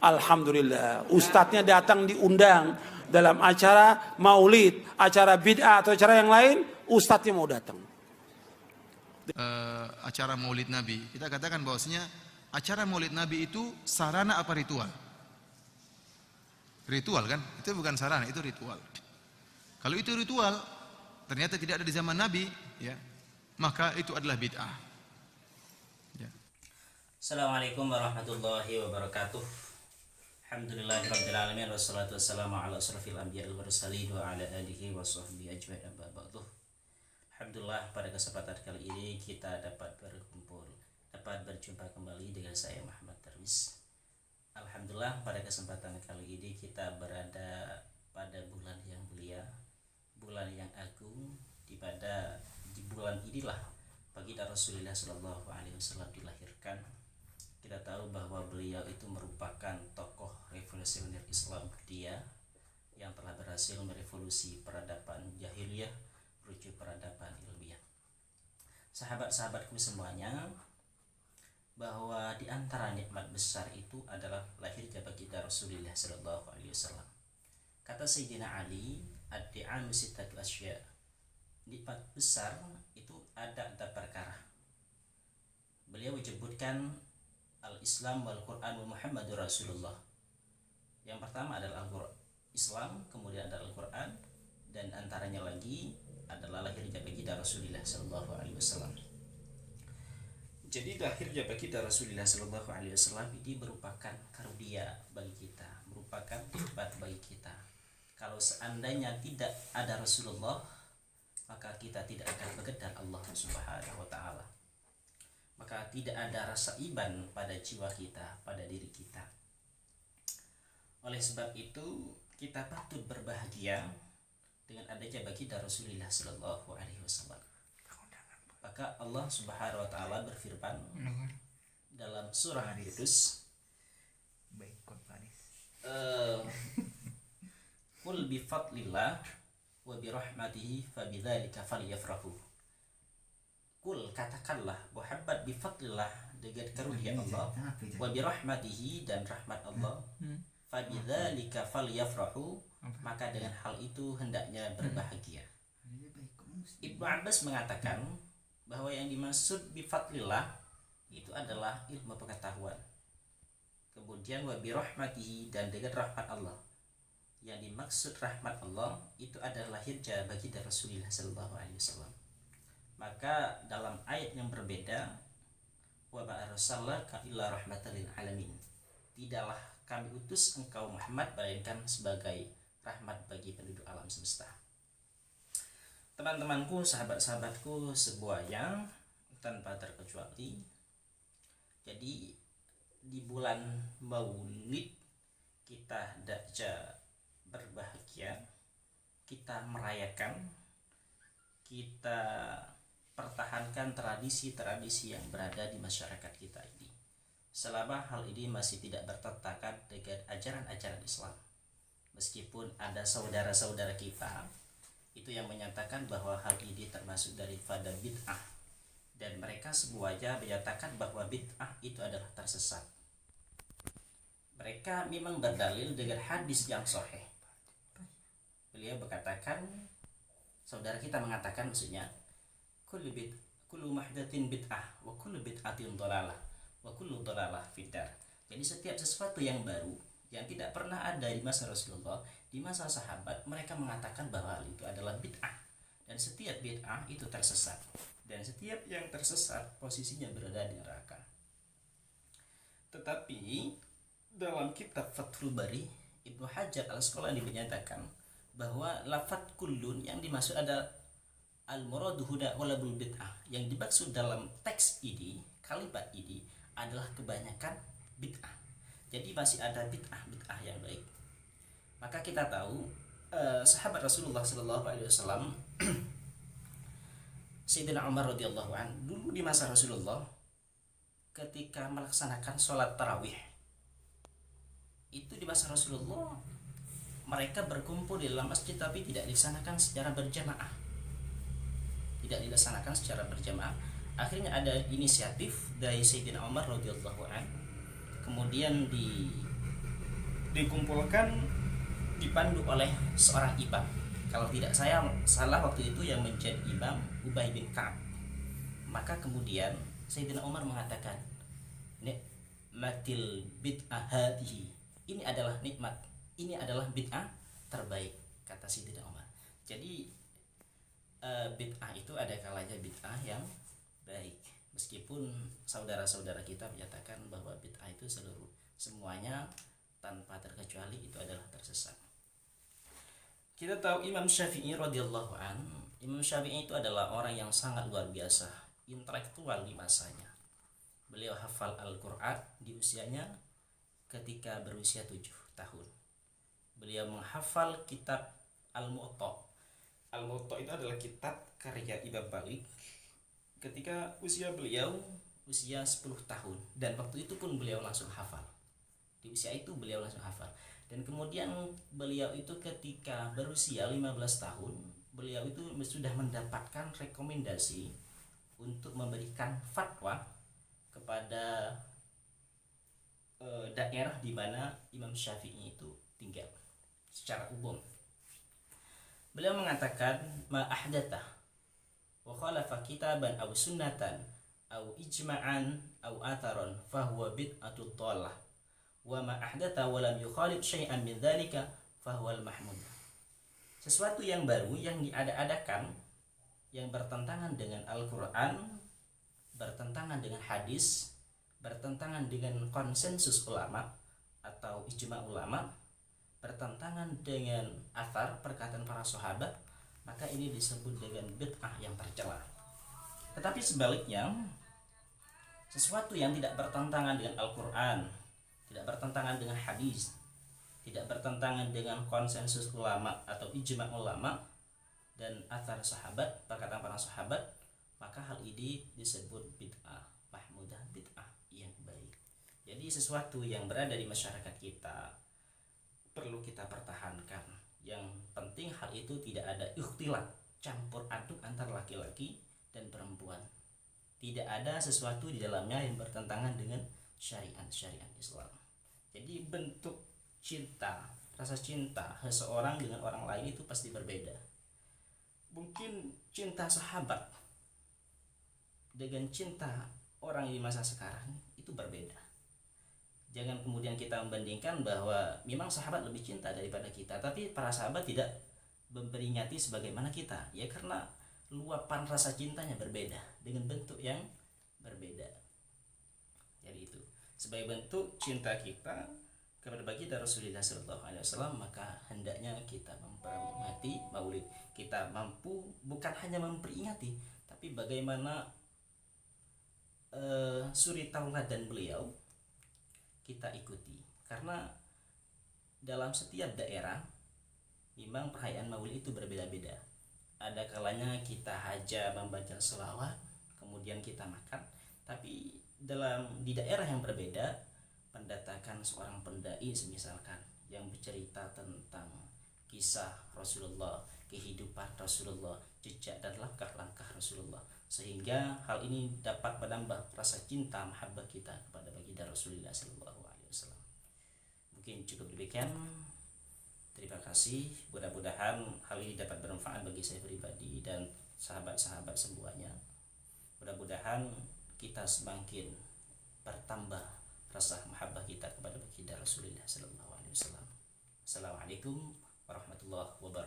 Alhamdulillah, ustadznya datang diundang dalam acara maulid, acara bid'ah atau acara yang lain, ustadznya mau datang. Acara maulid Nabi, kita katakan bahwasanya acara maulid Nabi itu sarana apa ritual? Ritual kan? Itu bukan sarana, itu ritual. Kalau itu ritual, ternyata tidak ada di zaman Nabi, ya, maka itu adalah bid'ah. Ya. Assalamualaikum warahmatullahi wabarakatuh. Alhamdulillahirabbil alamin wassalatu wassalamu ala asrofil anbiya'i wal mursalin wa ala alihi wa sahbihi ajma'in amma ba'du. Alhamdulillah, pada kesempatan kali ini kita dapat berkumpul, dapat berjumpa kembali dengan saya Muhammad Darwis. Alhamdulillah, pada kesempatan kali ini kita berada pada bulan yang mulia, bulan yang agung, di bulan inilah baginda Rasulullah Shallallahu Alaihi Wasallam dilahirkan. Kita tahu bahwa beliau itu merupakan tokoh revolusioner Islam dunia yang telah berhasil merevolusi peradaban jahiliyah menuju peradaban ilmiah. Sahabat-sahabatku semuanya, bahwa di antara nikmat besar itu adalah lahirnya baginda Rasulullah Shallallahu Alaihi Wasallam. Kata Sayyidina Ali, ad-di'anu sittatu asya. Nikmat besar itu ada perkara. Beliau menyebutkan al-Islam wal Quran wa Muhammadur Rasulullah. Yang pertama adalah Islam, kemudian adalah Al-Quran, dan antaranya lagi adalah lahirnya baginda Rasulullah Sallallahu Alaihi Wasallam. Jadi lahirnya baginda Rasulullah Sallallahu Alaihi Wasallam ini merupakan karunia bagi kita, merupakan nikmat bagi kita. Kalau seandainya tidak ada Rasulullah, maka kita tidak akan mengenal Allah Subhanahu wa Ta'ala. Maka tidak ada rasa iman pada jiwa kita, pada diri kita. Oleh sebab itu, kita patut berbahagia dengan adanya baginda Rasulullah Sallallahu Alaihi Wasallam. Maka Allah Subhanahu Wa Taala berfirman dalam surah Al-Qudus, "Qul bi fadlillah wa bi rahmatihi fabidzalika falyafrahu." Kul, katakanlah, Muhammad, bifadlillah, dengan karunia Allah, wa birahmatihi, dan rahmat Allah, fabidzalika falyafrahu, maka dengan hal itu hendaknya berbahagia. Ibnu Abbas mengatakan bahwa yang dimaksud bifadlillah itu adalah ilmu pengetahuan. Kemudian wa birahmatihi, dan dengan rahmat Allah. Yang dimaksud rahmat Allah itu adalah lahirnya baginda Rasulullah sallallahu alaihi wasallam. Maka dalam ayat yang berbeda, wa ma arsalnaka illa rahmatan lil alamin, tidaklah kami utus engkau Muhammad melainkan sebagai rahmat bagi penduduk alam semesta. Teman-temanku, sahabat-sahabatku semuanya, tanpa terkecuali, jadi di bulan Maulid kita hendaknya berbahagia, kita merayakan, kita pertahankan tradisi-tradisi yang berada di masyarakat kita ini, selama hal ini masih tidak bertentangan dengan ajaran-ajaran Islam. Meskipun ada saudara-saudara kita itu yang menyatakan bahwa hal ini termasuk daripada bid'ah, dan mereka semuanya menyatakan bahwa bid'ah itu adalah tersesat. Mereka memang berdalil dengan hadis yang sahih. Beliau berkatakan, saudara kita mengatakan, maksudnya, kullu mahdatsin bid'ah wa kullu bid'atin dhalalah wa kullu dhalalah fiddar. Jadi setiap sesuatu yang baru yang tidak pernah ada di masa Rasulullah, di masa sahabat, mereka mengatakan bahwa itu adalah bid'ah, dan setiap bid'ah itu tersesat, dan setiap yang tersesat posisinya berada di neraka. Tetapi dalam kitab Fathul Bari, Ibnu Hajar Al-Asqalani menyatakan bahwa lafaz kullun yang dimaksud adalah al-muradu huda walabul bid'ah. Yang dimaksud dalam teks ini, kalimat ini adalah kebanyakan bid'ah. Jadi masih ada bid'ah yang baik. Maka kita tahu sahabat Rasulullah Sallallahu Alaihi Wasallam, Sayyidina Umar radhiyallahu anhu, dulu di masa Rasulullah, ketika melaksanakan sholat tarawih, itu di masa Rasulullah mereka berkumpul di dalam masjid tapi tidak dilaksanakan secara berjamaah. Akhirnya ada inisiatif dari Sayyidina Umar radhiyallahu anhu, kemudian dikumpulkan dipandu oleh seorang imam. Kalau tidak saya salah waktu itu yang menjadi imam Ubay bin Ka'ab. Maka kemudian Sayyidina Umar mengatakan, nikmatil bid'ah hadhihi. Ini adalah nikmat, ini adalah bid'ah terbaik, kata Sayyidina Umar. Jadi bid'ah itu ada kalanya bid'ah yang baik. Meskipun saudara-saudara kita menyatakan bahwa bid'ah itu semuanya tanpa terkecuali itu adalah tersesat. Kita tahu Imam Syafi'i radhiyallahu an. Imam Syafi'i itu adalah orang yang sangat luar biasa, intelektual di masanya. Beliau hafal Al-Qur'an di usianya ketika berusia 7 tahun. Beliau menghafal kitab Al-Muwatta. Al-Muwatta itu adalah kitab karya Imam Malik ketika beliau usia 10 tahun, dan waktu itu pun beliau langsung hafal. Di usia itu beliau langsung hafal. Dan kemudian beliau itu ketika berusia 15 tahun, beliau itu sudah mendapatkan rekomendasi untuk memberikan fatwa kepada daerah di mana Imam Syafi'i itu tinggal secara umum. Beliau mengatakan, ma ahdatha wa khalafa kitaban aw sunnatan aw ijma'an aw atharon fahuwa bid'atul dhalah wa ma ahdatha wa lam yukhalif syai'an min dzalika fahuwal mahmud. Sesuatu yang baru yang diada-adakan yang bertentangan dengan Al-Qur'an, bertentangan dengan hadis, bertentangan dengan konsensus ulama atau ijma' ulama, bertentangan dengan athar perkataan para sahabat, maka ini disebut dengan bid'ah yang tercela. Tetapi sebaliknya, sesuatu yang tidak bertentangan dengan Al-Qur'an, tidak bertentangan dengan hadis, tidak bertentangan dengan konsensus ulama atau ijma' ulama dan athar sahabat, perkataan para sahabat, maka hal ini disebut bid'ah mahmudah, bid'ah yang baik. Jadi sesuatu yang berada di masyarakat kita perlu kita pertahankan. Yang penting hal itu tidak ada ikhtilat, campur aduk antara laki-laki dan perempuan. Tidak ada sesuatu di dalamnya yang bertentangan dengan syariat Islam. Jadi bentuk cinta, rasa cinta seseorang dengan orang lain itu pasti berbeda. Mungkin cinta sahabat dengan cinta orang di masa sekarang itu berbeda. Jangan kemudian kita membandingkan bahwa memang sahabat lebih cinta daripada kita, tapi para sahabat tidak memperingati sebagaimana kita, ya karena luapan rasa cintanya berbeda dengan bentuk yang berbeda. Jadi itu sebagai bentuk cinta kita kepada baginda Rasulullah SAW, maka hendaknya kita memperingati Maulid. Kita mampu bukan hanya memperingati, tapi bagaimana suri tauladan beliau kita ikuti, karena dalam setiap daerah memang perayaan Maulid itu berbeda-beda. Ada kalanya kita hanya membaca selawat, kemudian kita makan, tapi di daerah yang berbeda mendatangkan seorang pendai misalkan yang bercerita tentang kisah Rasulullah, kehidupan Rasulullah, jejak dan langkah-langkah Rasulullah, sehingga hal ini dapat menambah rasa cinta mahabbah kita kepada baginda Rasulullah SAW. Mungkin cukup demikian. Terima kasih. Mudah-mudahan hal ini dapat bermanfaat bagi saya pribadi dan sahabat-sahabat semuanya. Mudah-mudahan kita semakin bertambah rasa mahabbah kita kepada baginda Rasulullah SAW. Assalamualaikum warahmatullahi wabarakatuh.